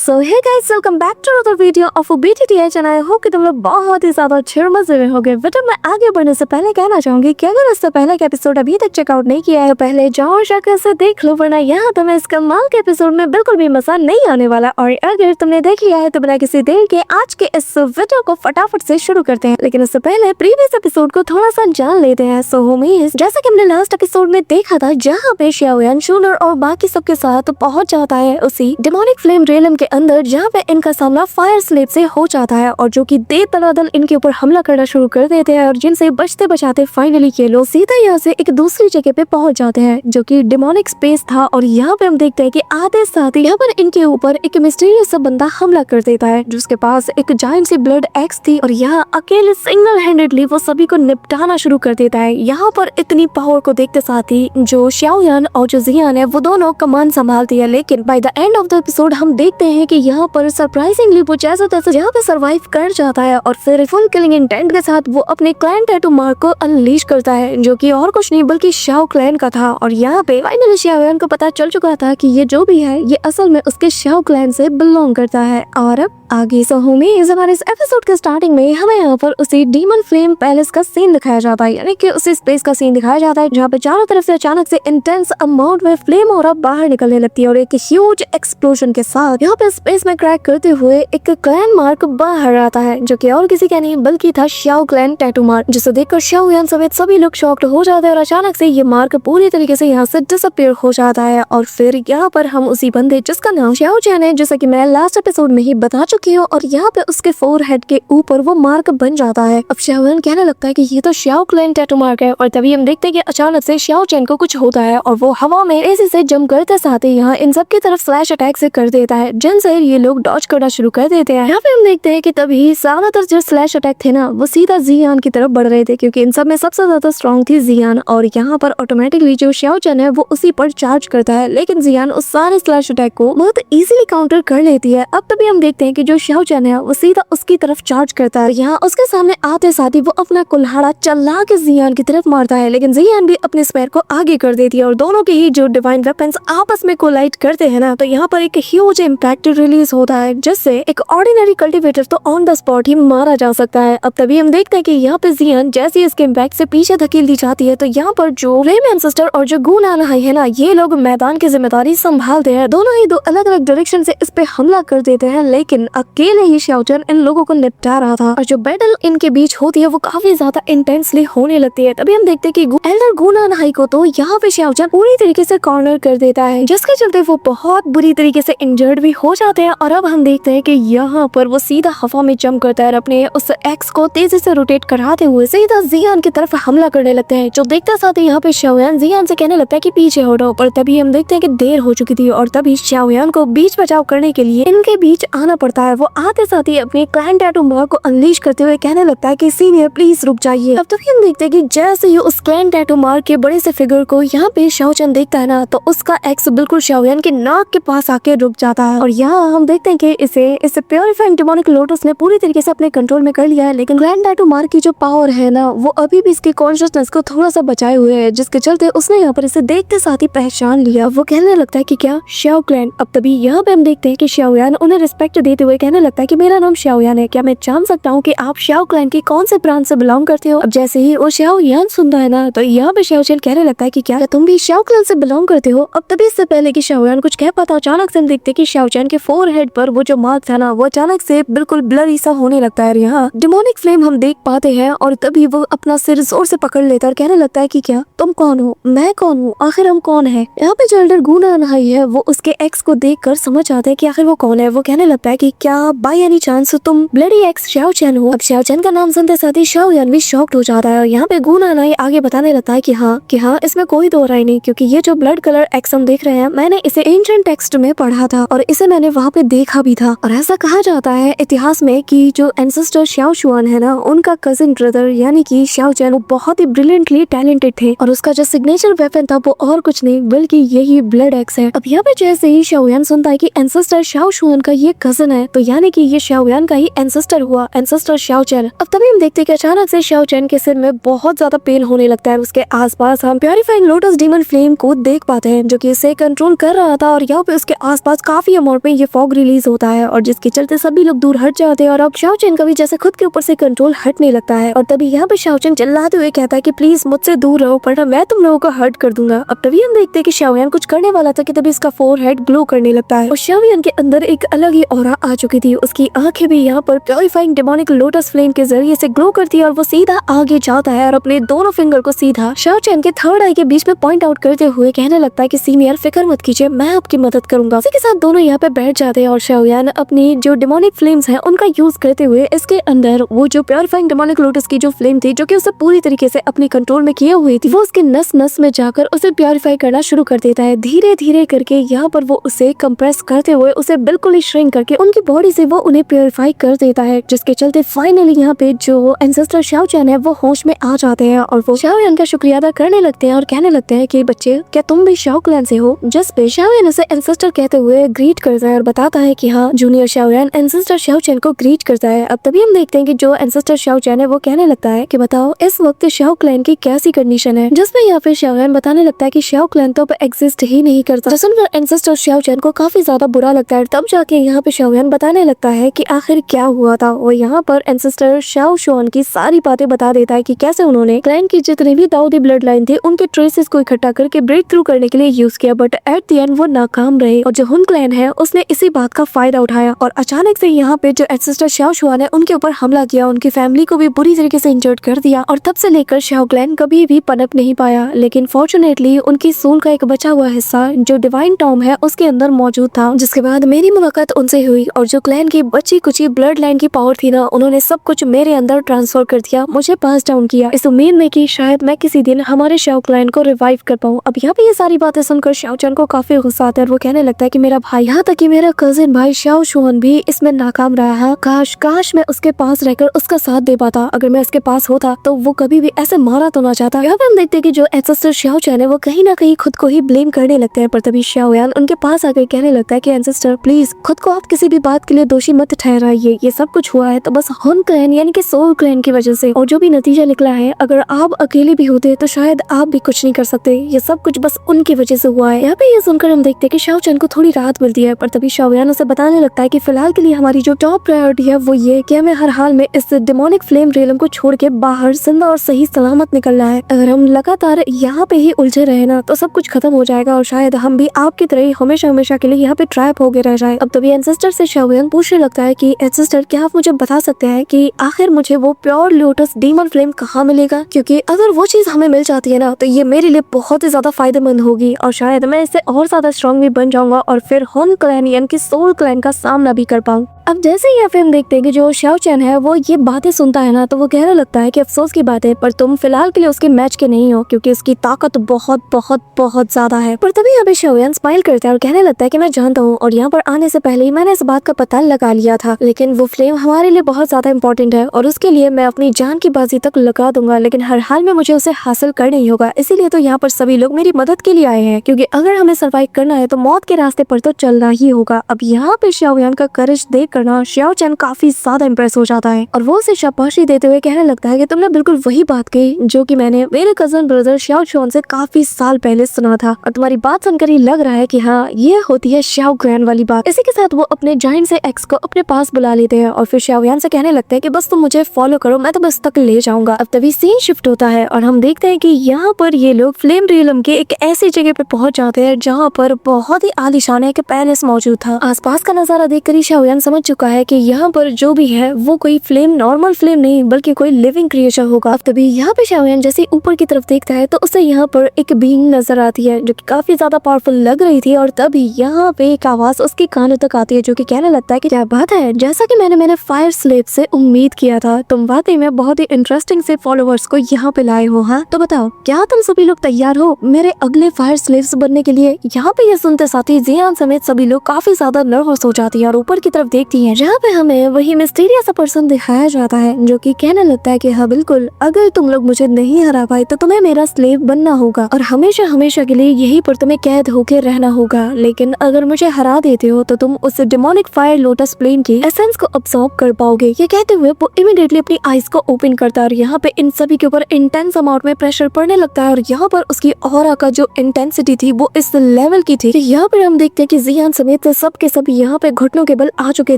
So hey guys, welcome back to another video of BTTH and I hope कि तुम लोग बहुत ही ज्यादा अच्छे मजे में होगे। बट मैं आगे बढ़ने से पहले कहना चाहूंगी कि अगर इससे पहले का एपिसोड अभी तक चेकआउट नहीं किया है, पहले जाओ और जाकर से देख लो, वरना यहाँ तुम्हें इस कमाल के एपिसोड में बिल्कुल भी मजा नहीं आने वाला। और अगर तुमने देख लिया है तो बिना किसी देर के आज के इस वीडियो को फटाफट से शुरू करते हैं। लेकिन उससे पहले प्रीवियस एपिसोड को थोड़ा सा जान लेते हैं। सो होमीज, जैसा कि हमने लास्ट एपिसोड में देखा था, जहाँ पे xiaoyan, शूलर और बाकी सबके साथ पहुंच जाता है उसी डेमोनिक फ्लेम रेलम के अंदर, जहाँ पे इनका सामना फायर स्लेव से हो जाता है और जो कि दे तनादन इनके ऊपर हमला करना शुरू कर देते हैं और जिनसे बचते बचाते फाइनली ये लोग सीधा यहाँ से एक दूसरी जगह पे पहुंच जाते हैं जो कि डेमोनिक स्पेस था। और यहाँ पे हम देखते हैं कि आते साथ यहाँ पर इनके ऊपर एक मिस्टीरियस सा बंदा हमला कर देता है जिसके पास एक जायंट सी ब्लड एक्स थी और यहाँ अकेले सिंगल हैंडेडली वो सभी को निपटाना शुरू कर देता है। यहाँ पर इतनी पावर को देखते साथ ही जो xiaoyan और जो जियान है वो दोनों कमान संभालती है। लेकिन by the end of the episode हम देखते हैं कि यहाँ पर सरप्राइजिंगली वो जैसा तैसा यहाँ पे सरवाइव कर जाता है और फिर फुल किलिंग इंटेंट के साथ वो अपने क्लैन टैटू मार्क को अनलीश करता है, जो कि और कुछ नहीं बल्कि शाओ क्लैन का था। और यहाँ पे फाइनली xiaoyan को पता चल चुका था कि ये जो भी है ये असल में उसके शाओ क्लैन से बिलोंग करता है। और अब आगे सो होमीज, हमारे इस एपिसोड के स्टार्टिंग में हमें यहाँ पर उसी डीमन फ्लेम पैलेस का सीन दिखाया जाता है, यानी कि उसी स्पेस का सीन दिखाया जाता है जहाँ पे चारों तरफ से अचानक से इंटेंस अमाउंट में फ्लेम और बाहर निकलने लगती है और एक ह्यूज एक्सप्लोजन के साथ यहाँ पे स्पेस में क्रैक करते हुए एक क्लैन मार्क बाहर आता है, जो कि और किसी का नहीं बल्कि था शाओ क्लैन टैटू मार्क, जिसे देखकर xiaoyan समेत सभी लोग शॉक्ड हो जाते हैं और अचानक से ये मार्क पूरी तरीके से यहाँ से डिसअपीयर हो जाता है। और फिर यहाँ पर हम उसी बंदे जिसका नाम xiao चैन है, जैसा कि मैं लास्ट एपिसोड में ही बता चुकी हूँ, और यहाँ पे उसके फोरहेड के ऊपर वो मार्क बन जाता है। अब xiaoyan कहने लगता है कि ये तो शाओ क्लैन टैटू मार्क है और तभी हम देखते हैं कि अचानक से xiao चैन को कुछ होता है और वो हवा में तेजी से जंप करते साथ ही यहाँ इन सब की तरफ स्लैश अटैक से कर देता है, जिनसे ये लोग डॉज करना शुरू कर देते हैं। यहाँ पे हम देखते हैं कि तभी ज्यादातर जो स्लैश अटैक थे ना वो सीधा जियान की तरफ बढ़ रहे थे, क्योंकि इन सब में सबसे ज्यादा स्ट्रॉन्ग थी जियान। और यहाँ पर ऑटोमेटिकली जो xiao चैन है वो उसी पर चार्ज करता है, लेकिन जियान उस सारे स्लैश अटैक को बहुत इजीली काउंटर कर लेती है। अब तभी हम देखते हैं कि जो xiao चैन है वो सीधा उसकी तरफ चार्ज करता है। यहाँ उसके सामने आते साथ ही वो अपना कुल्हाड़ा चला के जियान की तरफ मारता है, लेकिन जियान भी अपने स्पेयर को आगे कर देती है और दोनों के ही जो डिवाइन वेपन्स आपस में कोलाइड करते हैं ना, तो यहाँ पर एक ह्यूज इम्पैक्ट रिलीज होता है जिससे एक ऑर्डिनरी कल्टिवेटर तो ऑन द स्पॉट ही मारा जा सकता है। अब तभी हम देखते हैं कि यहाँ पे जियान जैसे इसके इम्पैक्ट से पीछे धकेल दी जाती है, तो यहाँ पर जो फ्लेम एंसेस्टर और जो गून आलाहाई है ना, ये लोग मैदान की जिम्मेदारी संभालते हैं। दोनों ही दो अलग अलग डायरेक्शन से इस पे हमला कर देते हैं, लेकिन अकेले ही xiao चैन इन लोगों को निपटा रहा था और जो बैटल इनके बीच होती है वो काफी ज्यादा इंटेंसली होने लगती है। तभी हम देखते हैं कि एल्डर गून आलाहाई को तो यहाँ पे xiao चैन पूरी तरीके से कॉर्नर कर देता है, जिसके चलते वो बहुत बुरी तरीके से इंजर्ड भी हो जाते हैं। और अब हम देखते हैं कि यहाँ पर वो सीधा हवा में जंप करता है, अपने उस एक्स को तेजी से रोटेट कराते हुए सीधा जियान की तरफ हमला करने लगते हैं, जो देखते साथ ही यहाँ पे xiaoyan जियान से कहने लगता है कि पीछे हटो। पर तभी हम देखते हैं कि देर हो चुकी थी और तभी xiaoyan को बीच बचाव करने के लिए इनके बीच आना पड़ता है। वो आते साथ ही अपने क्लैन टैटू मार्क को अनलीश करते हुए कहने लगता है कि सीनियर प्लीज रुक जाइए। अब तभी हम देखते हैं कि जैसे ही उस क्लैन टैटू मार्क के बड़े से फिगर को यहाँ पे xiao चैन देखता है ना, तो उसका एक्स बिल्कुल xiaoyan के नाक के पास आके रुक जाता है। और यहाँ हम देखते हैं कि इसे प्योरीफाइंग डेमोनिक लोटस ने पूरी तरीके से अपने कंट्रोल में कर लिया है, लेकिन क्लैन टैटू मार्क की जो पावर है ना वो अभी भी इसके कॉन्शियसनेस को थोड़ा सा बचाए हुए है, जिसके चलते उसने यहाँ पर इसे देखते साथ ही पहचान लिया। वो कहने लगता है कि क्या शाओ क्लैन। अब तभी यहाँ पे हम देखते हैं कि xiaoyan उन्हें रिस्पेक्ट देते हुए कहने लगता है कि मेरा नाम xiaoyan है, क्या मैं जान सकता हूँ कि आप शाओ क्लैन के कौन से ब्रांच से बिलोंग करते हो। अब जैसे ही वो xiaoyan सुनता है ना, तो यहाँ पे xiao चैन कहने लगता है कि क्या तुम भी शाओ क्लैन से बिलोंग करते हो। अब तभी इससे पहले कि xiaoyan कुछ कह पाता, अचानक से हम देखते हैं कि xiao चैन के फोरहेड पर वो जो मार्क था ना वो अचानक से बिल्कुल ब्लरी सा होने लगता है। यहाँ डेमोनिक फ्लेम हम देख पाते हैं और तभी वो अपना सिर जोर से पकड़ लेता है और कहने लगता है कि क्या तुम कौन हो, मैं कौन हूँ, आखिर हम कौन है। यहाँ पे जो एल्डर गून आलाहाई है वो उसके एक्स को देखकर समझ जाते हैं कि आखिर वो कौन है। वो कहने लगता है कि क्या बाय एनी चांस तुम ब्लडी एक्स xiao चैन हो। अब xiao चैन का नाम सुनते साथ ही xiaoyan भी शॉक्ड हो जाता है और यहाँ पे गून आलाहाई आगे बताने लगता है कि हाँ इसमें कोई दो राय नहीं, क्योंकि ये जो ब्लड कलर एक्स हम देख रहे हैं मैंने इसे एंशिएंट टेक्स्ट में पढ़ा था और इसे मैंने वहाँ पे देखा भी था। और ऐसा कहा जाता है इतिहास में कि जो एंसेस्टर xiao शुआन है ना, उनका कजिन ब्रदर यानी कि xiao चैन वो बहुत ही ब्रिलियंटली टैलेंटेड थे और उसका जो सिग्नेचर वेपन था वो और कुछ नहीं बल्कि यही ब्लड एक्स है। अब यहाँ पे जैसे ही xiaoyan सुनता है कि एंसेस्टर xiao शुआन का ये कजिन है, तो यानी कि ये xiaoyan का ही एंसेस्टर हुआ, एंसेस्टर xiao चैन। अब तभी हम देखते हैं कि अचानक से xiao चैन के सिर में बहुत ज्यादा पेन होने लगता है। उसके आसपास हम प्योरीफाइंग लोटस डीमन फ्लेम को देख पाते हैं जो कि इसे कंट्रोल कर रहा था और यहाँ पे उसके आसपास काफी अमाउंट में ये फॉग रिलीज होता है और जिसके चलते सभी लोग दूर हट जाते हैं और अब शाओ चैन का भी जैसे खुद के ऊपर से कंट्रोल हटने लगता है। और तभी यहाँ पे शाओ चैन चिल्लाते हुए कहता है कि प्लीज मुझसे दूर रहो वरना मैं तुम लोगों को हर्ट कर दूंगा। अब तभी हम देखते हैं कि शाओयान कुछ करने वाला था कि तभी इसका फोरहेड ग्लो करने लगता है और शाओयान के अंदर एक अलग ही ऑरा आ चुकी थी। उसकी आंखें भी यहाँ पर प्योरीफाइंग डेमोनिक लोटस फ्लेम के जरिए से ग्लो करती है और वो सीधा आगे जाता है और अपने दोनों फिंगर को सीधा शाओ चैन के थर्ड आई के बीच में पॉइंट आउट करते हुए कहने लगता है कि सीनियर फिक्र मत कीजिए, मैं आपकी मदद करूंगा। इसी के साथ दोनों यहाँ पे बैठ जाते हैं और शाओयान अपनी जो डेमोनिक फ्लेम्स हैं उनका यूज करते हुए इसके अंदर वो जो प्योरीफाइंग डेमोनिक लोटस की जो फ्लेम थी जो कि उसे पूरी तरीके से अपने कंट्रोल में किए हुई थी, वो उसके नस नस में जाकर उसे प्योरीफाई करना शुरू कर देता है। धीरे धीरे करके यहाँ पर वो उसे कंप्रेस करते हुए उसे बिल्कुल ही श्रिंक करके उनकी बॉडी से वो उन्हें प्योरीफाई कर देता है, जिसके चलते फाइनली यहाँ पे जो एंसेस्टर शाओ चैन है वो होश में आ जाते हैं और वो शाओयान का शुक्रिया अदा करने लगते हैं और कहने लगते हैं कि बच्चे क्या तुम भी शाओ क्लैन से हो। जिस पे शाओयान उसे एंसेस्टर कहते हुए ग्रीट करता है और बताता है कि हाँ जूनियर शाओयान एंसेस्टर शाओ चैन को ग्रीट करता है। अब तभी हम देखते हैं कि जो एंसेस्टर शाओ चैन है वो कहने लगता है कि बताओ इस वक्त शाओ क्लैन की कैसी कंडीशन है, जिसमें यहाँ पे शाओयान बताने लगता है कि शाओ क्लैन तो अब एग्जिस्ट ही नहीं करता। सुनकर एंसेस्टर शाओ चैन को काफी ज्यादा बुरा लगता है। तब जाके यहाँ पे शाओयान बताने लगता है कि आखिर क्या हुआ था और यहाँ पर एंसेस्टर शाओ शुआन की सारी बातें बता देता है कि कैसे उन्होंने क्लैन की जितनी भी दाऊदी ब्लड लाइन थी उनके ट्रेसेस को इकट्ठा करके ब्रेक थ्रू करने के लिए यूज किया, बट एट द एंड वो नाकाम रहे और जो हुन क्लैन है उसने इसी बात का फायदा उठाया और अचानक से यहाँ पे जो एंसेस्टर शाओ शुआन है उनके ऊपर हमला किया, उनकी फैमिली को भी बुरी तरीके से इंजर्ड कर दिया और तब से लेकर शाओ क्लैन कभी भी पनप नहीं पाया। लेकिन फॉर्चुनेटली उनकी सोल का एक बचा हुआ हिस्सा जो डिवाइन टॉम है उसके अंदर मौजूद था, जिसके बाद मेरी मुलाकात उनसे हुई और जो क्लैन की बची कुची ब्लड लाइन की पावर थी ना उन्होंने सब कुछ मेरे अंदर ट्रांसफर कर दिया, मुझे पास डाउन किया इस उम्मीद में कि शायद मैं किसी दिन हमारे शाओ क्लैन को रिवाइव कर पाऊँ। अब यहाँ पे ये सारी बातें सुनकर शाओ चैन को काफी गुस्सा आता है और वो कहने लगता है कि मेरा भाई, यहाँ तक कि मेरा कजिन भाई शाओ शुआन भी इसमें नाकाम रहा है, काश मैं उसके पास रहकर उसका साथ दे पाता, अगर मैं उसके पास होता तो वो कभी भी ऐसे मारा तो ना चाहता। यहाँ पे हम देखते हैं कि जो एंसेस्टर शाओ चैन है वो कहीं ना कहीं खुद को ही ब्लेम करने लगते हैं, पर तभी शाओयान उनके पास आकर कहने लगता है कि एंसेस्टर प्लीज खुद को आप किसी भी बात के लिए दोषी मत ठहराइए, ये सब कुछ हुआ है तो बस हुन क्लैन यानी कि सोल क्लैन की वजह से, और जो भी नतीजा निकला है अगर आप अकेले भी होते तो शायद आप भी कुछ नहीं कर सकते, ये सब कुछ बस उनकी वजह से हुआ है। यहाँ पे ये सुनकर हम देखते हैं कि शाओ चैन को थोड़ी राहत मिलती है, पर तभी शाओयान उसे बताने लगता है कि फिलहाल के लिए हमारी जो टॉप प्रायोरिटी है वो ये कि हमें हर हाल में इस डेमोनिक फ्लेम रेलम को छोड़ के बाहर जिंदा और सही सलामत निकलना है। अगर हम लगातार यहाँ पे ही उलझे रहे ना तो सब कुछ खत्म हो जाएगा और शायद हम भी आपकी तरह ही हमेशा हमेशा के लिए यहाँ पे ट्रैप हो गए रह जाए। अब तभी एंसेस्टर से शाओयान पूछने लगता है कि एंसेस्टर क्या आप मुझे बता सकते हैं कि आखिर मुझे वो प्योर लोटस डीमन फ्लेम कहाँ मिलेगा, क्योंकि अगर वो चीज हमें मिल जाती है ना तो ये मेरे लिए बहुत ही ज्यादा फायदेमंद होगी और शायद मैं इससे और ज्यादा स्ट्रॉन्ग भी बन जाऊंगा और फिर हुन क्लैन यानी कि सोल क्लैन का सामना भी कर पाऊँ। अब जैसे ही यहाँ पे हम देखते हैं कि जो शाओ चैन है वो ये बातें सुनता है ना तो वो कहने लगता है कि अफसोस की बात है पर तुम फिलहाल के लिए उसके मैच के नहीं हो, क्योंकि उसकी ताकत बहुत बहुत बहुत ज्यादा है। पर तभी यहाँ पे शाओयान स्माइल करता है और कहने लगता है कि मैं जानता हूँ और यहाँ पर आने से पहले ही मैंने इस बात का पता लगा लिया था, लेकिन वो फ्लेम हमारे लिए बहुत ज्यादा इंपॉर्टेंट है और उसके लिए मैं अपनी जान की बाजी तक लगा दूंगा, लेकिन हर हाल में मुझे उसे हासिल करना ही होगा। इसीलिए तो यहाँ पर सभी लोग मेरी मदद के लिए आए हैं, क्योंकि अगर हमें सर्वाइव करना है तो मौत के रास्ते पर तो चलना ही होगा। अब यहाँ पे शाओयान का करेज देख करना शाओ चैन काफी ज्यादा इंप्रेस हो जाता है और वो उसे शाबाशी देते हुए कहने लगता है कि तुमने बिल्कुल वही बात कही जो कि मैंने मेरे कजन ब्रदर शाओ शुआन से काफी साल पहले सुना था, और तुम्हारी बात सुनकर ही लग रहा है कि हाँ ये होती है शाओ ग्रैंड वाली बात। इसी के साथ वो अपने जाइंट से एक्स को अपने पास बुला लेते हैं और फिर शाओयान से कहने लगते हैं कि बस तुम मुझे फॉलो करो, मैं तो बस तक ले जाऊंगा। अब तभी सीन शिफ्ट होता है और हम देखते हैं कि यहाँ पर ये लोग फ्लेम रियलम के एक ऐसी जगह पे पहुंच जाते हैं जहाँ पर बहुत ही आलीशान एक पैलेस मौजूद था। आसपास का नजारा देखकर ही शाओयान समझ चुका है कि यहाँ पर जो भी है वो कोई फ्लेम नॉर्मल फ्लेम नहीं बल्कि कोई लिविंग क्रिएचर होगा। अब तभी यहाँ पे शाओयान जैसे ऊपर की तरफ देखता है तो उसे यहाँ पर एक बीइंग नजर आती है जो कि काफी ज्यादा पावरफुल लग रही थी, और तभी यहाँ पे एक आवाज उसके कानों तक आती है जो कि कहने लगता है कि क्या बात है, जैसा कि मैंने फायर स्लेव से उम्मीद किया था, तुम वाकई में बहुत ही इंटरेस्टिंग से फॉलोअर्स को यहाँ पे लाए हो। हाँ तो बताओ क्या तुम सभी लोग तैयार हो मेरे अगले फायर स्लेव्स बनने के लिए। यहाँ पे ये सुनते साथ ही जियान समेत सभी लोग काफी ज्यादा नर्वस हो जाती है और ऊपर की तरफ देखती है जहाँ पे हमें वही मिस्टीरियस पर्सन दिखाया जाता है जो कि कहने लगता है कि हाँ बिल्कुल, अगर तुम लोग मुझे नहीं हरा पाए तो तुम्हें मेरा स्लेव बनना होगा और हमेशा हमेशा के लिए यहीं पर तुम्हें कैद होकर रहना होगा, लेकिन अगर मुझे हरा देते हो तो तुम उस डेमोनिक फायर लोटस प्लेन की एसेंस को अब्सॉर्ब कर पाओगे। ये कहते हुए वो इमीडिएटली अपनी आईज को ओपन करता है और यहाँ पे इन सभी के ऊपर इंटेंस अमाउंट में प्रेशर पड़ने लगता है और यहाँ पर उसकी ऑरा का जो इंटेंसिटी थी वो इस लेवल की थी कि यहाँ पर हम देखते हैं कि जियान समेत से सब के सब यहाँ पे घुटनों के बल आ चुके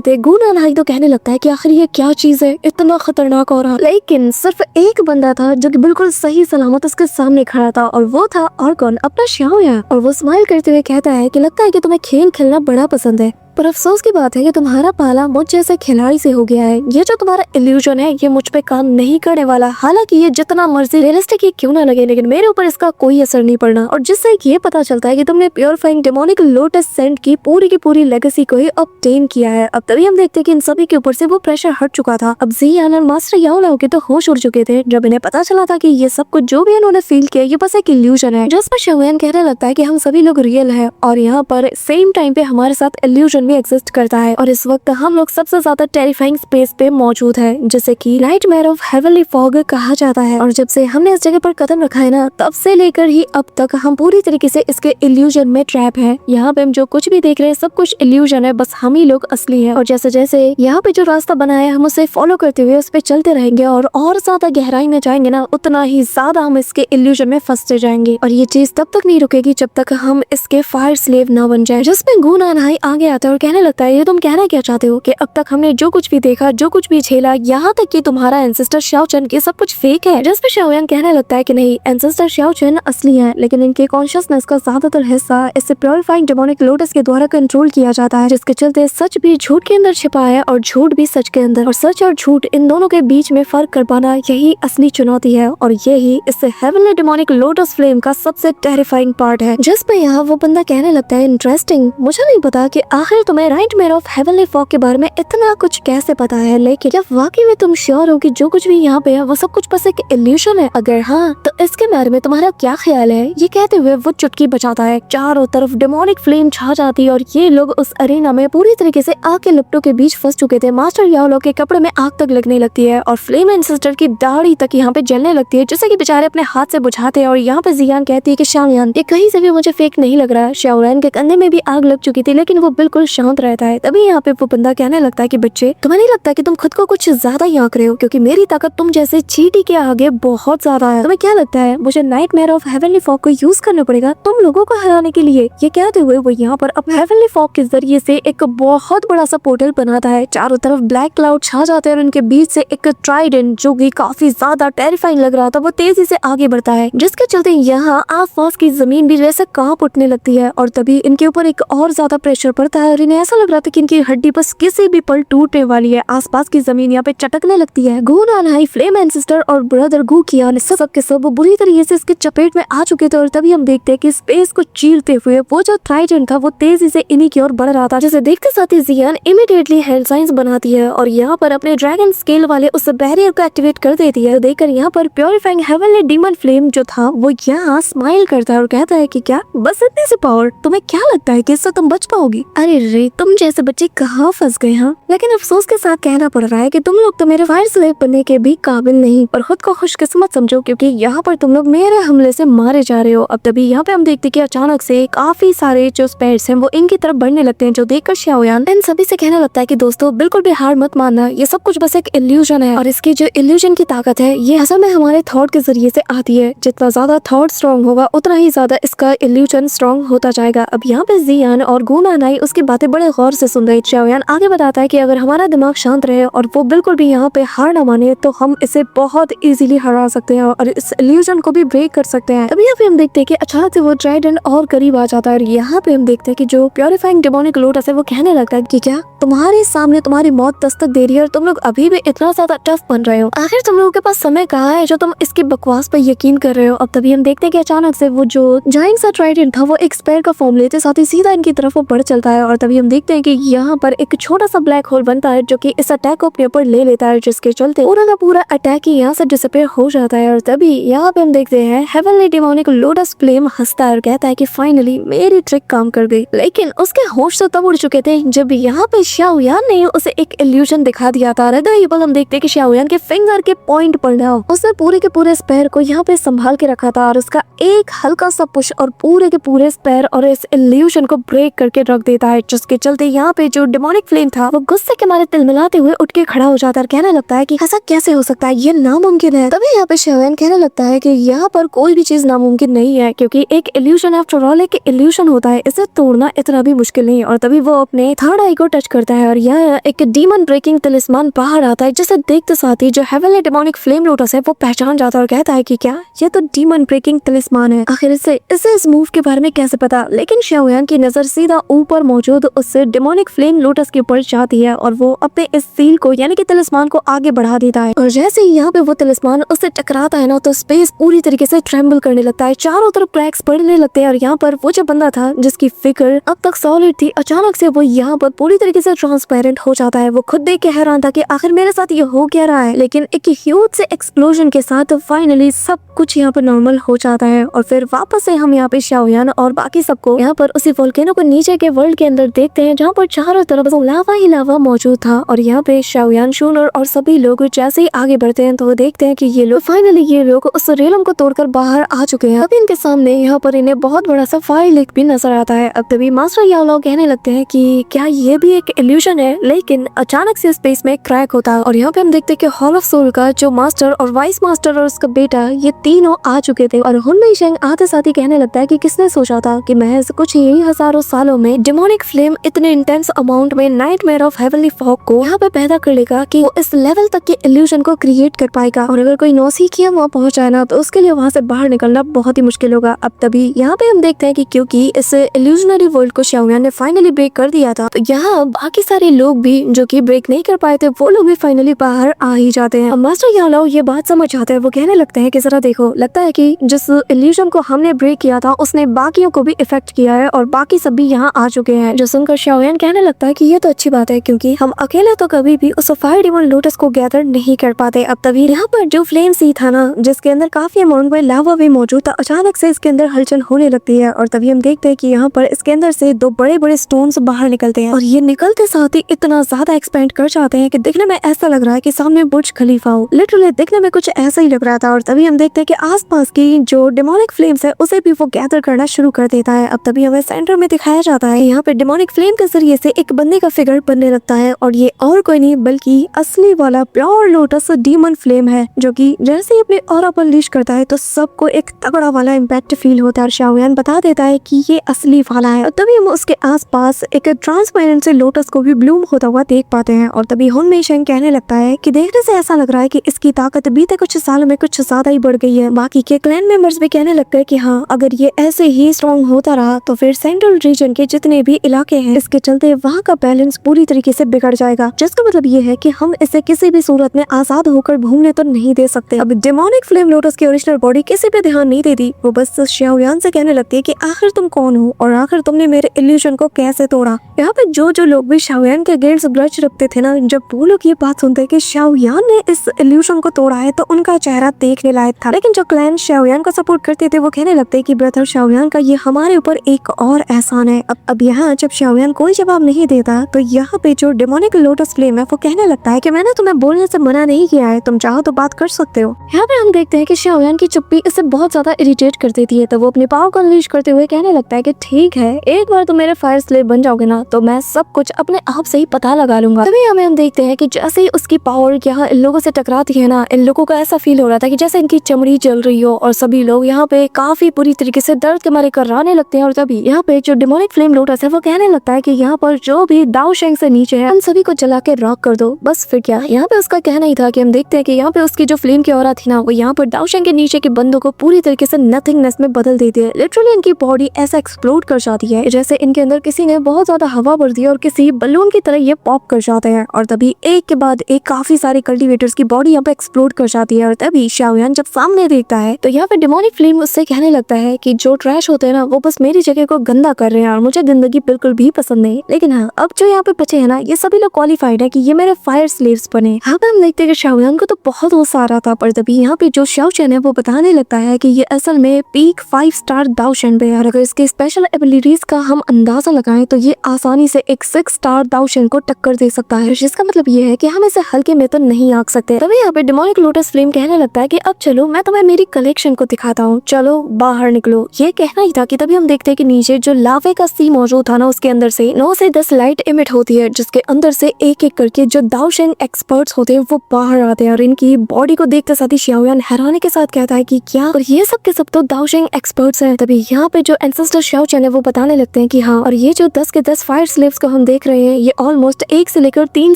थे। गुनानाई तो कहने लगता है कि आखिर ये क्या चीज है, इतना खतरनाक हो रहा। लेकिन सिर्फ एक बंदा था जो कि बिल्कुल सही सलामत उसके सामने खड़ा था और वो था और कौन, अपना शाओयान। और वो स्माइल करते हुए कहता है कि लगता है कि तुम्हें खेल खेलना बड़ा पसंद है, पर अफसोस की बात है कि तुम्हारा पाला मुझ जैसे खिलाड़ी से हो गया है। ये जो तुम्हारा इल्यूजन है ये मुझ पे काम नहीं करने वाला। हालांकि ये जितना मर्जी रियलिस्टिक ही क्यों ना लगे, लेकिन मेरे ऊपर इसका कोई असर नहीं पड़ना। और जिससे ये पता चलता है कि तुमने प्योरीफाइंग डेमोनिक लोटस सेंट की पूरी लेगेसी को ही ऑब्टेन किया है। अब तभी हम देखते हैं कि इन सभी के ऊपर से वो प्रेशर हट चुका था। अब ज़ियान और मास्टर याओ के तो होश उड़ चुके थे जब इन्हें पता चला था कि ये सब कुछ जो भी इन्होंने फील किया ये बस एक इल्यूजन है। जिस पर शाओयान कहने लगता है कि हम सभी लोग रियल है और यहाँ पर सेम टाइम पे हमारे साथ इल्यूजन भी एग्जिस्ट करता है। और इस वक्त हम लोग सबसे ज्यादा टेरिफाइंग स्पेस पे मौजूद है, जैसे कि नाइटमेयर ऑफ हेवनली फॉग कहा जाता है। और जब से हमने इस जगह पर कदम रखा है ना, तब से लेकर ही अब तक हम पूरी तरीके से इसके इल्यूजन में ट्रैप है। यहाँ पे हम जो कुछ भी देख रहे हैं सब कुछ इल्यूजन है, बस हम ही लोग असली है। और जैसे जैसे यहाँ पे जो रास्ता बना है हम उसे फॉलो करते हुए उस पे चलते रहेंगे और ज्यादा गहराई में जाएंगे ना, उतना ही ज्यादा हम इसके इल्यूजन में फंसते जाएंगे। और ये चीज तब तक नहीं रुकेगी जब तक हम इसके फायर स्लेव ना बन जाए। जिसमें गुनानाई आगे आता है और कहने लगता है ये तुम कहना क्या चाहते हो कि अब तक हमने जो कुछ भी देखा, जो कुछ भी झेला, यहाँ तक कि तुम्हारा एंसेस्टर शाओचन ये सब कुछ फेक है। जिस पे शाओयान कहने लगता है कि नहीं, एंसेस्टर शाओचन असली है, लेकिन इनके कॉन्शियसनेस का ज्यादातर हिस्सा इसे प्योरीफाइंग डेमोनिक लोटस के द्वारा कंट्रोल किया जाता है, जिसके चलते सच भी झूठ के अंदर छिपा है और झूठ भी सच के अंदर। और सच और झूठ इन दोनों के बीच में फर्क कर पाना यही असली चुनौती है और यही इस हेवनली डेमोनिक लोटस फ्लेम का सबसे टेरिफाइंग पार्ट है। जिस पे यहाँ वो बंदा कहने लगता है इंटरेस्टिंग, मुझे नहीं पता कि आखिर तुम्हें नाइटमेयर ऑफ हेवनली फॉग के बारे में इतना कुछ कैसे पता है, लेकिन क्या वाकई में तुम श्योर हो कि जो कुछ भी यहाँ पे है वो सब कुछ बस एक इल्यूशन है? अगर हाँ तो इसके बारे में तुम्हारा क्या ख्याल है? ये कहते हुए वो चुटकी बजाता है, चारों तरफ डेमोनिक फ्लेम छा जाती है और ये लोग उस अरेना में पूरी तरीके से आग के लपटों के बीच फंस चुके थे। मास्टर याओ के कपड़े में आग तक लगने लगती है और फ्लेम एंसेस्टर की दाढ़ी तक यहाँ पे जलने लगती है, जिससे कि बेचारे अपने हाथ से बुझाते हैं। और यहाँ पे ज़ियान कहती है कि शाओयान ये कहीं से भी मुझे फेक नहीं लग रहा। शाओयान के कंधे में भी आग लग चुकी थी लेकिन वो बिल्कुल शांत रहता है। तभी यहाँ पे वो बंदा कहने लगता है कि बच्चे तुम्हें नहीं लगता कि तुम खुद को कुछ ज्यादा ही आंक रहे हो, क्योंकि मेरी ताकत तुम जैसे चींटी के आगे बहुत ज्यादा है। तुम्हें क्या लगता है मुझे नाइटमेयर ऑफ हेवनली फॉग को यूज करना पड़ेगा तुम लोगों को हराने के लिए? ये कहते हुए वो यहाँ पर अपने हेवनली फॉग के जरिए से एक बहुत बड़ा सा पोर्टल बनाता है। चारों तरफ ब्लैक क्लाउड छा जाते हैं और उनके बीच से एक ट्राइडेंट जो कि काफी ज्यादा टेरिफाइंग लग रहा था वो तेजी से आगे बढ़ता है, जिसके चलते यहाँ आसपास की जमीन भी जैसे कांप उठने लगती है। और तभी इनके ऊपर एक और ज्यादा प्रेशर पड़ता है और इन्हें ऐसा लग रहा था कि इनकी हड्डी बस किसी भी पल टूटने वाली है। आसपास की जमीन यहाँ पे चटकने लगती है। गुनानाई, फ्लेम एंसेस्टर और ब्रदर गुकियान सब के सब बुरी तरीके से इसके चपेट में आ चुके थे। और तभी हम देखते हैं कि स्पेस को चीरते हुए वो जो ट्राइडेंट था वो तेजी से इन्हीं की ओर बढ़ रहा था, जिसे देखते साथ ही ज़ियान इमीडिएटली हेल्थ साइंस बनाती है और यहाँ पर अपने ड्रैगन स्केल वाले उस बैरियर को एक्टिवेट कर देती है। देखकर यहाँ पर प्योरीफाइंग हेवनली डीमन फ्लेम जो था वो यहाँ स्माइल करता है और कहता है कि क्या बस इतनी सी पावर, तुम्हें क्या लगता है कि इससे तुम बच पाओगी? अरे रे, तुम जैसे बच्चे कहाँ फंस गए हैं। लेकिन अफसोस के साथ कहना पड़ रहा है कि तुम लोग तो मेरे फायर स्लेव बनने के भी काबिल नहीं और खुद को खुशकिस्मत समझो, क्योंकि यहाँ पर तुम लोग मेरे हमले से मारे जा रहे हो। अब तभी यहाँ पे हम देखते कि अचानक से काफी सारे जो स्पेयर्स हैं वो इनकी तरफ बढ़ने लगते हैं, जो देखकर शाओयान इन सभी से कहने लगता है कि दोस्तों बिल्कुल भी हार मत मानना, ये सब कुछ बस एक इल्यूजन है और इसकी जो इल्यूजन की ताकत है ये असल में हमारे थॉट के जरिए से आती है। जितना ज्यादा थॉट स्ट्रॉन्ग होगा उतना ही ज्यादा इसका इल्यूजन स्ट्रॉन्ग होता जाएगा। अब यहाँ पे ज़ियान और गुनानाई उसकी बातें बड़े गौर से सुन रही। शाओयान आगे बताता है कि अगर हमारा दिमाग शांत रहे और वो बिल्कुल भी यहाँ पे हार ना माने तो हम इसे बहुत इजीली हरा सकते हैं और इस इल्यूजन को भी ब्रेक कर सकते हैं। तभी यहाँ पे हम देखते हैं कि अचानक से वो ट्राइडेंट और करीब आ जाता है और यहाँ पे हम देखते हैं कि जो प्योरीफाइंग डेमोनिक लोटस है वो कहने लगता है कि क्या तुम्हारे सामने तुम्हारी मौत दस्तक दे रही है और तुम लोग अभी भी इतना ज्यादा टफ बन रहे हो? आखिर तुम लोगों के पास समय कहाँ है जो तुम इसकी बकवास पर यकीन कर रहे हो? अब तभी हम देखते हैं कि अचानक से वो जो जाइंट सा ट्राइडेंट था वो एक स्पेयर का फॉर्म लेते साथ ही सीधा इनकी तरफ वो बढ़ चलता है और तभी हम देखते हैं कि यहाँ पर एक छोटा सा ब्लैक होल बनता है जो कि इस अटैक को अपने ऊपर ले लेता है, जिसके चलते पूरा का पूरा अटैक ही यहाँ से डिसअपीयर हो जाता है। और तभी यहाँ पे हम देखते हैं हेवनली डेमोनिक लोटस फ्लेम हंसता है और कहता है कि फाइनली मेरी ट्रिक काम कर गई। लेकिन उसके होश तो तब उड़ चुके थे जब यहाँ पे शाओयान ने उसे एक इल्यूजन दिखा दिया था। हम देखते हैं कि शाओयान के फिंगर के पॉइंट पर ना उसने पूरे के पूरे स्पेयर को यहाँ पे संभाल के रखा था और उसका एक हल्का सा पुश और पूरे के पूरे स्पेयर और इस इल्यूजन को ब्रेक करके रख देता है। जिसके चलते यहाँ पे जो डेमोनिक फ्लेम था वो गुस्से के मारे तिलमिलाते हुए उठ के खड़ा हो जाता है, कहने लगता है कि ऐसा कैसे हो सकता है, ये नामुमकिन है। तभी यहाँ पे शाओयान कहने लगता है कि यहाँ पर कोई भी चीज नामुमकिन नहीं है, क्योंकि एक इल्यूशन आफ्टर ऑल एक इल्यूशन होता है, इसे तोड़ना इतना भी मुश्किल नहीं। और तभी वो अपने थर्ड आई को टच करता है और यहाँ एक डीमन ब्रेकिंग तिलिस्मान बाहर आता है, जिसे देखते साथ ही जो हेवनली डेमोनिक फ्लेम लोटस है वो पहचान जाता है और कहता है कि क्या ये तो डीमन ब्रेकिंग तिलिस्मान है, आखिर इसे इस मूव के बारे में कैसे पता। लेकिन शाओयान की नजर सीधा ऊपर मौजूद उस डेमोनिक फ्लेम लोटस के ऊपर जाती है और वो अपने इस सील को यानी कि तिलिस्मान को आगे बढ़ा देता है। और जैसे ही यहाँ पे वो तिलिस्मान उससे टकराता है ना, तो स्पेस पूरी तरीके से ट्रेम्बल करने लगता है, चारों तरफ क्रैक्स पड़ने लगते हैं। और यहाँ पर वो जो बंदा था जिसकी फिगर अब तक सॉलिड थी, अचानक से वो यहाँ पर पूरी तरीके से ट्रांसपेरेंट हो जाता है। वो खुद देख के हैरान था कि आखिर मेरे साथ ये हो क्या रहा है। लेकिन एक ह्यूज से एक्सप्लोजन के साथ फाइनली सब कुछ यहाँ पर नॉर्मल हो जाता है। और फिर वापस से हम यहाँ पे शाओयान और बाकी सबको यहाँ पर उसी वोल्केनो को नीचे के वर्ल्ड के अंदर देखते हैं, जहाँ पर चारों तरफ लावा ही लावा मौजूद था। और यहाँ पे शाओयान, शूनर और सभी लोग जैसे ही आगे बढ़ते हैं तो वो देखते हैं कि ये लोग फाइनली उस रेलम को तोड़कर बाहर आ चुके हैं। अभी इनके सामने यहाँ पर इन्हें बहुत बड़ा सा फायर लेक भी नजर आता है। अब तभी मास्टर याओ कहने लगते हैं कि क्या ये भी एक इल्यूशन है। लेकिन अचानक से स्पेस में क्रैक होता है और यहाँ पे हम देखते हैं कि हॉल ऑफ सोल का जो मास्टर और वाइस मास्टर और उसका बेटा ये तीनों आ चुके थे। और हुन मेइशेंग आते साथ ही कहने लगता है कि किसने सोचा था कि महज कुछ ही हजारों सालों में डेमोनिक फ्लेम इतने इंटेंस अमाउंट में नाइटमेयर ऑफ हेवनली फॉग को यहाँ पे पैदा कर लेगा कि वो इस लेवल तक के इल्यूजन को क्रिएट कर पाएगा। और अगर कोई नौसिखिया वहाँ पहुंच जाए ना, तो उसके लिए वहाँ से बाहर निकलना बहुत ही मुश्किल होगा। अब तभी यहाँ पे हम देखते हैं कि क्योंकि इस इल्यूजनरी वर्ल्ड को शाओयान ने फाइनली ब्रेक कर दिया था, तो यहाँ बाकी सारे लोग भी जो कि ब्रेक नहीं कर पाए थे वो लोग भी फाइनली बाहर आ ही जाते हैं। अब मास्टर याओ ये बात समझ जाते हैं। वो कहने लगते हैं कि जरा देखो, लगता है कि जिस इल्यूजन को हमने ब्रेक किया था उसने बाकियों को भी इफेक्ट किया है और बाकी सब भी यहाँ आ चुके हैं। जो सुनकर शाओयान कहने लगता है कि ये तो अच्छी बात है, क्योंकि हम अकेले तो कभी भी उस फायर डेमन लोटस को गैदर नहीं कर पाते। अब तभी यहाँ पर जो फ्लेम सी था ना, जिसके अंदर काफी अमाउंट में लावा भी मौजूद था, अचानक से इसके अंदर हलचल होने लगती है। और तभी हम देखते हैं कि यहाँ पर इसके अंदर से दो बड़े बड़े स्टोन्स बाहर निकलते हैं और ये निकलते साथ ही इतना ज्यादा एक्सपेंड कर जाते हैं कि दिखने में ऐसा लग रहा है कि सामने बुर्ज खलीफा हो। लिटरली दिखने में कुछ ऐसा ही लग रहा था। और तभी हम देखते हैं कि आसपास की जो डेमोनिक फ्लेम्स है उसे भी वो गैदर करना शुरू कर देता है। अब तभी हमें सेंटर में दिखाया जाता है यहाँ पे डेमोनिक फ्लेम के जरिए से एक बंदे का फिगर बनने लगता है और ये और कोई नहीं बल्कि असली वाला प्योर लोटस डीमन फ्लेम है, जो कि जैसे ही अपने ऑरा पर अनलीश करता है तो सबको एक तगड़ा वाला इम्पैक्ट फील होता है। और शाओयान बता देता है कि ये असली वाला है। और तभी हम उसके आसपास एक ट्रांसपेरेंट से लोटस को भी ब्लूम होता हुआ देख पाते हैं। और तभी हुन मेइशेंग कहने लगता है कि देखने से ऐसा लग रहा है कि इसकी ताकत बीते कुछ सालों में कुछ ज्यादा ही बढ़ गई है। बाकी के क्लैन मेंबर्स भी कहने लगते हैं कि हाँ, अगर ये ऐसे ही स्ट्रॉन्ग होता रहा तो फिर सेंट्रल रीजन के जितने भी इलाके हैं इसके चलते वहाँ का बैलेंस पूरी तरीके से बिगड़ जाएगा, जिसका मतलब ये है कि हम इसे किसी भी सूरत में आजाद होकर घूमने तो नहीं दे सकते। अब डेमोनिक फ्लेम लोटस की ओरिजिनल बॉडी किसी पे ध्यान नहीं देती, वो बस शाओयान से कहने लगती है कि आखिर तुम कौन हो और आखिर तुमने मेरे इल्यूजन को कैसे तोड़ा। यहाँ पे जो लोग भी शाओयान के अगेंस्ट ग्रज रखते थे ना, जब वो लोग ये बात सुनते हैं कि शाओयान ने इस इल्यूजन को तोड़ा है तो उनका चेहरा देखने लायक था। लेकिन जो क्लैन शाओयान को सपोर्ट करते थे वो कहने लगते कि ब्रदर शाओयान का ये हमारे ऊपर एक और एहसान है। अब यहाँ जब शाओयान कोई जवाब नहीं देता तो यहाँ पे जो डेमोनिक लोटस फ्लेम है वो कहने लगता है कि मैंने तुम्हें बोलने से मना नहीं किया है, तुम चाहो तो बात कर सकते हो। यहाँ पे हम देखते हैं कि शाओयान की चुप्पी इसे बहुत ज्यादा इरिटेट कर देती है, तो वो अपनी पावर को अनलीश करते हुए कहने लगता है कि ठीक है, एक बार तुम मेरे फायर स्लेव बन जाओगे ना तो मैं सब कुछ अपने आप से ही पता लगा लूंगा। तभी हम देखते हैं कि जैसे ही उसकी पावर यहाँ इन लोगों से टकराती है ना, इन लोगों को ऐसा फील हो रहा था कि जैसे इनकी चमड़ी जल रही हो और सभी लोग यहाँ पे काफी बुरी तरीके से दर्द के मारे कराने लगते हैं। और तभी यहाँ पे जो डेमोनिक फ्लेम लोटस है वो कहने लगता है कि यहाँ पर जो भी दाओ शेंग से नीचे है उन सभी को जला के रॉक कर दो। बस फिर क्या, यहाँ पे उसका कहना ही था कि हम देखते हैं कि यहाँ पे उसकी जो फ्लेम की ऑरा थी ना, वो यहाँ पर दाओ शेंग के नीचे के बंदों को पूरी तरीके से नथिंगनेस में बदल देती है। लिटरली इनकी बॉडी ऐसा एक्सप्लोड कर जाती है जैसे इनके अंदर किसी ने बहुत ज्यादा हवा भर दी और किसी बलून की तरह ये पॉप कर जाते हैं। और तभी एक के बाद एक काफी सारे कल्टीवेटर्स की बॉडी यहाँ पे एक्सप्लोड कर जाती है। और तभी शाओयान जब सामने देखता है तो यहाँ पे डेमोनिक फ्लेम उससे कहने लगता है कि जो ट्रैश होते हैं ना वो बस मेरी जगह को गंदा कर रहे हैं और मुझे गंदगी बिल्कुल भी पसंद नहीं। लेकिन हाँ, अब जो यहाँ पे बचे हैं ना, ये सभी लोग क्वालिफाइड है कि ये मेरे फायर स्लेव्स बने। यहाँ पे हम देखते हैं कि शाओयान को तो बहुत गुस्सा आ रहा था, पर तभी यहाँ पे जो शाओचेन है वो बताने लगता है कि ये असल में पीक 5 स्टार दाओ शेन पे है और अगर इसके स्पेशल एबिलिटीज का हम अंदाजा लगाएं तो ये आसानी से एक 6 स्टार दाओ शेन को टक्कर दे सकता है, जिसका मतलब ये है कि हम इसे हल्के में तो नहीं आंक सकते। तभी यहाँ पे डेमोनिक लोटस फ्लेम कहने लगता है कि अब चलो मैं तुम्हें मेरी कलेक्शन को दिखाता हूँ, चलो बाहर निकलो। ये कहना ही था कि तभी हम देखते हैं कि नीचे जो लावे का सी मौजूद था ना, उसके के अंदर से 9 से 10 लाइट इमिट होती है, जिसके अंदर से एक एक करके जो दाओशेंग एक्सपर्ट्स होते हैं वो बाहर आते हैं और इनकी बॉडी को देखते साथ ही शाओयान हैरानी के साथ कहता है कि क्या, और ये सब के सब तो दाओशेंग एक्सपर्ट्स हैं। तभी यहाँ पे जो एंसेस्टर शाओचेन है वो बताने लगते हैं कि हाँ, और ये जो 10 के 10 फायर स्लेव्स को हम देख रहे हैं ये ऑलमोस्ट 1 से लेकर 3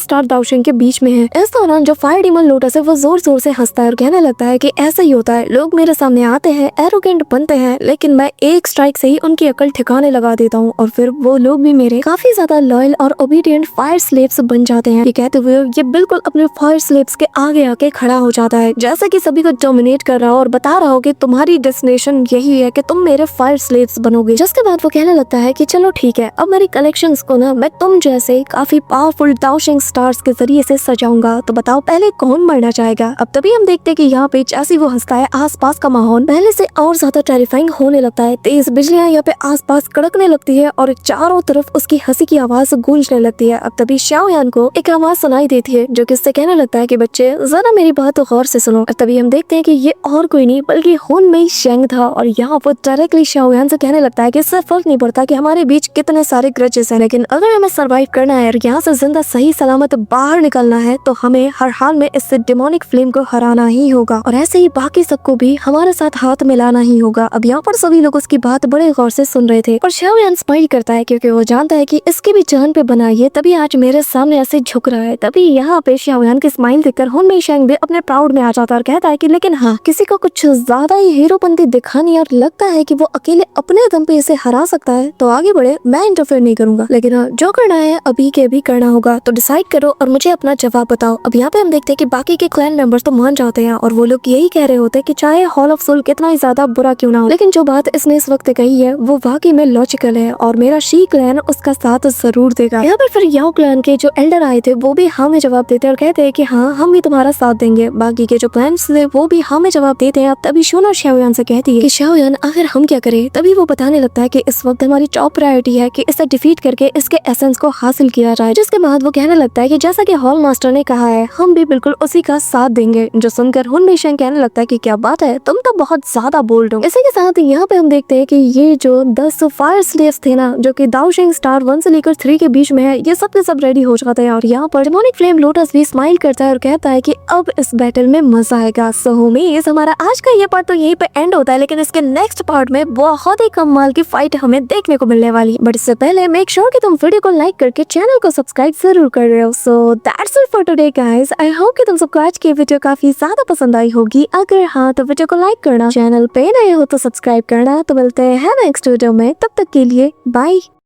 स्टार दाओशेंग के बीच में है। इस दौरान जो फायर डीमन लोटस है वो जोर जोर से हंसता है और कहने लगता है कि ऐसा ही होता है, लोग मेरे सामने आते हैं, एरोगेंट बनते हैं, लेकिन मैं एक स्ट्राइक से ही उनकी अकल ठिकाने लगा देता हूँ और फिर वो लोग भी मेरे काफी ज्यादा लॉयल और ओबीडियंट फायर स्लेव्स बन जाते हैं। ये कहते हुए ये बिल्कुल अपने फायर स्लेव्स के आगे आके खड़ा हो जाता है, जैसे कि सभी को डोमिनेट कर रहा हो और बता रहा हो कि तुम्हारी डेस्टिनेशन यही है कि तुम मेरे फायर स्लेव्स बनोगे। जिसके बाद वो कहने लगता है कि चलो ठीक है, अब मेरी कलेक्शंस को ना मैं तुम जैसे काफी पावरफुल दाओशेंग स्टार्स के जरिए से सजाऊंगा, तो बताओ पहले कौन मरना चाहेगा। अब तभी हम देखते हैं कि यहाँ पे जैसे वो हंसता है आसपास का माहौल पहले से और ज्यादा टेरिफाइंग होने लगता है। तेज बिजलियां यहाँ पे आसपास कड़कने लगती है और चारों तरफ उसकी हंसी की आवाज गूंजने लगती है। अब तभी शाओयान को एक आवाज सुनाई देती है जो कि इससे कहने लगता है कि बच्चे जरा मेरी बात तो गौर से सुनो। और तभी हम देखते हैं कि ये और कोई नहीं बल्कि हुन मेई शेंग था और यहाँ वो डायरेक्टली शाओयान से कहने लगता है कि इससे फर्क नहीं पड़ता कि हमारे बीच कितने सारे ग्रजेस हैं, लेकिन अगर हमें सरवाइव करना है और यहाँ से जिंदा सही सलामत बाहर निकलना है तो हमें हर हाल में इससे डिमोनिक फ्लेम को हराना ही होगा और ऐसे ही बाकी सबको भी हमारे साथ हाथ मिलाना ही होगा। अब यहाँ पर सभी लोग उसकी बात बड़े गौर से सुन रहे थे और शाओयान स्माइल करता है क्योंकि वो जानता है कि इसकी भी जान पे बना है, तभी आज मेरे सामने ऐसे झुक रहा है। तभी यहाँ पे शाओयान की स्माइल देखकर हुन मेई शेंग भी अपने प्राउड में आ जाता है और कहता है कि लेकिन हाँ, किसी को कुछ ज्यादा ही हीरोपंती दिखानी और लगता है कि वो अकेले अपने दम पे इसे हरा सकता है तो आगे बढ़े, मैं इंटरफेयर नहीं करूंगा, लेकिन हाँ, जो करना है अभी के अभी करना होगा, तो डिसाइड करो और मुझे अपना जवाब बताओ। अब यहाँ पे हम देखते हैं कि बाकी के क्लैन मेंबर्स तो मान जाते हैं और वो लोग यही कह रहे होते हैं कि चाहे हॉल ऑफ सोल कितना ही ज्यादा बुरा क्यों ना हो, लेकिन जो बात इसने इस वक्त कही है वो वाकई में लॉजिकल है और मेरा शी क्लैन उसका साथ जरूर देगा। यहाँ पर फिर याओ क्लैन के जो एल्डर आए थे वो भी हाँ में जवाब देते हैं और कहते हैं कि हाँ, हम भी तुम्हारा साथ देंगे। बाकी के जो प्लान्स थे वो भी हाँ में जवाब देते हैं। अब तभी शोना शाओयान से कहती है कि शाओयान आखिर हम क्या करें। तभी वो बताने लगता है कि इस वक्त हमारी टॉप प्रायोरिटी है कि इसे डिफीट करके इसके एसेंस को हासिल किया जाए। जिसके बाद वो कहने लगता है कि जैसा कि हॉल मास्टर ने कहा है हम भी बिल्कुल उसी का साथ देंगे। जो सुनकर हुन मेई शेंग कहने लगता है कि क्या बात है, तुम तो बहुत ज्यादा बोल्ड हो। इसी के साथ यहाँ पे हम देखते हैं कि ये जो 10 फायर स्लेव्स थे ना, जो कि दाओशेंग स्टार 1 से लेकर 3 के बीच में है, ये सब के सब रेडी हो जाते हैं और यहाँ पर डेमोनिक फ्लेम लोटस भी स्माइल करता है और कहता है कि अब इस बैटल में मजा आएगा। सो होमीज, हमारा आज का ये पार्ट तो यहीं पे एंड होता है, लेकिन इसके नेक्स्ट पार्ट में बहुत ही कमाल की फाइट हमें देखने को मिलने वाली। बट इससे पहले मेक श्योर कि तुम वीडियो को लाइक करके चैनल को सब्सक्राइब जरूर कर रहे हो। So that's it for today guys. I hope कि तुम सबको आज की वीडियो काफी ज्यादा पसंद आई होगी। अगर हाँ तो वीडियो को लाइक करना, चैनल पे नए हो तो सब्सक्राइब करना। तो मिलते हैं नेक्स्ट वीडियो में, तब तक के लिए बाय।